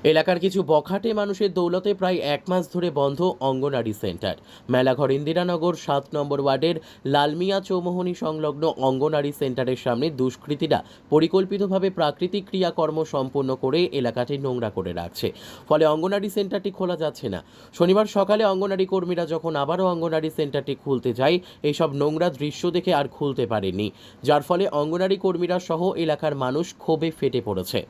এলাকার কিছু বখাটে মানুষের দৌলতে প্রায় 1 মাস ধরে বন্ধ অঙ্গনারী সেন্টার। মেলাঘর ইন্দিরানগর 7 নম্বর ওয়ার্ডের লালমিয়া চৌমোহনী সংলগ্ন অঙ্গনারী সেন্টারের সামনে দুষ্কৃতীরা পরিকল্পিতভাবে প্রাকৃতিক ক্রিয়াকর্ম সম্পন্ন করে এলাকাটি নোংরা করে রাখছে। ফলে অঙ্গনারী সেন্টারটি খোলা যাচ্ছে না। শনিবার সকালে অঙ্গনারী কর্মীরা যখন আবারও অঙ্গনারী সেন্টারটি খুলতে যায়, এইসব নোংরা দৃশ্য দেখে আর খুলতে পারেনি, যার ফলে অঙ্গনারী কর্মীরা সহ এলাকার মানুষ ক্ষোভে ফেটে পড়েছে।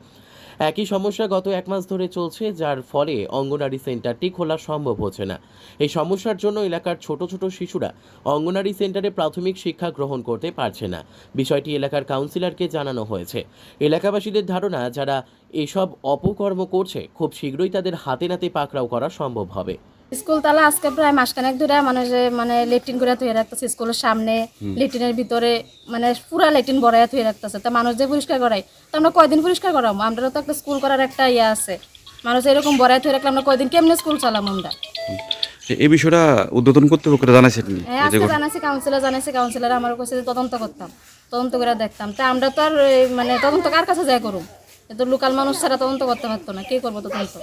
একই সমস্যা গত 1 মাস ধরে চলছে, যার ফলে অঙ্গনারী সেন্টারটি খোলা সম্ভব হচ্ছে না। এই সমস্যার জন্য এলাকার ছোট ছোট শিশুরা অঙ্গনারী সেন্টারে প্রাথমিক শিক্ষা গ্রহণ করতে পারছে না। বিষয়টি এলাকার কাউন্সিলরকে জানানো হয়েছে। এলাকাবাসীদের ধারণা, যারা এসব অপকর্ম করছে খুব শীঘ্রই তাদের হাতে নাতে পাকড়াও করা সম্ভব হবে। স্কুল তালা আজকে প্রায় মাসখানেক ধরে মানে লেট্রিন করে থুয়ে রাখতেছে স্কুলের সামনে, লেট্রিনের ভিতরে মানে পুরা লেট্রিন ভরাইয়া থুয়ে রাখতেছে। তা মানুষ যে পরিষ্কার করাই, তো আমরা কয়দিন পরিষ্কার করাবো? আমরা তো একটা স্কুল করার একটা ইয়ে আছে, মানুষ এরকম ভরাই থুয়ে রাখলে আমরা কয়দিন কেমনে স্কুল চালাম আমরা? এই বিষয়টা উদ্বোধন কর্তৃপক্ষরা জানাইছেন? হ্যাঁ, আজকে জানাইছি, কাউন্সিলর আমার কাছে তদন্ত করতাম, তদন্ত করে দেখতাম। তা আমরা তো আর মানে তদন্ত কার কাছে যাই করুম? তো লোকাল মানুষ ছাড়া তদন্ত করতে পারতো না, কে করবো তদন্ত?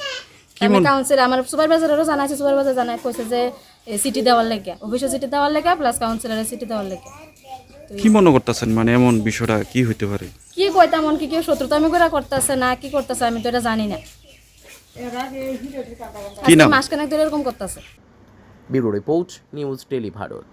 আমি কাউন্সিল আমার সুপারভাইজারেরও জানাইছি, সুপারভাইজার জানাই কইছে যে সিটি দেওয়ার লেগে, অফিসে সিটি দেওয়ার লেগে প্লাস কাউন্সিলরের সিটি দেওয়ার লেগে। কি মনে করতেছেন, মানে এমন বিষয়টা কি হইতে পারে? কি কইতাম, এমন কি কেউ শত্রুতা আমি করে করতেছে না কি করতেছে আমি তো এটা জানি না। কি নাম? মাসখানেক ধরে এরকম করতেছে। Bureau report, News Tele Bharat.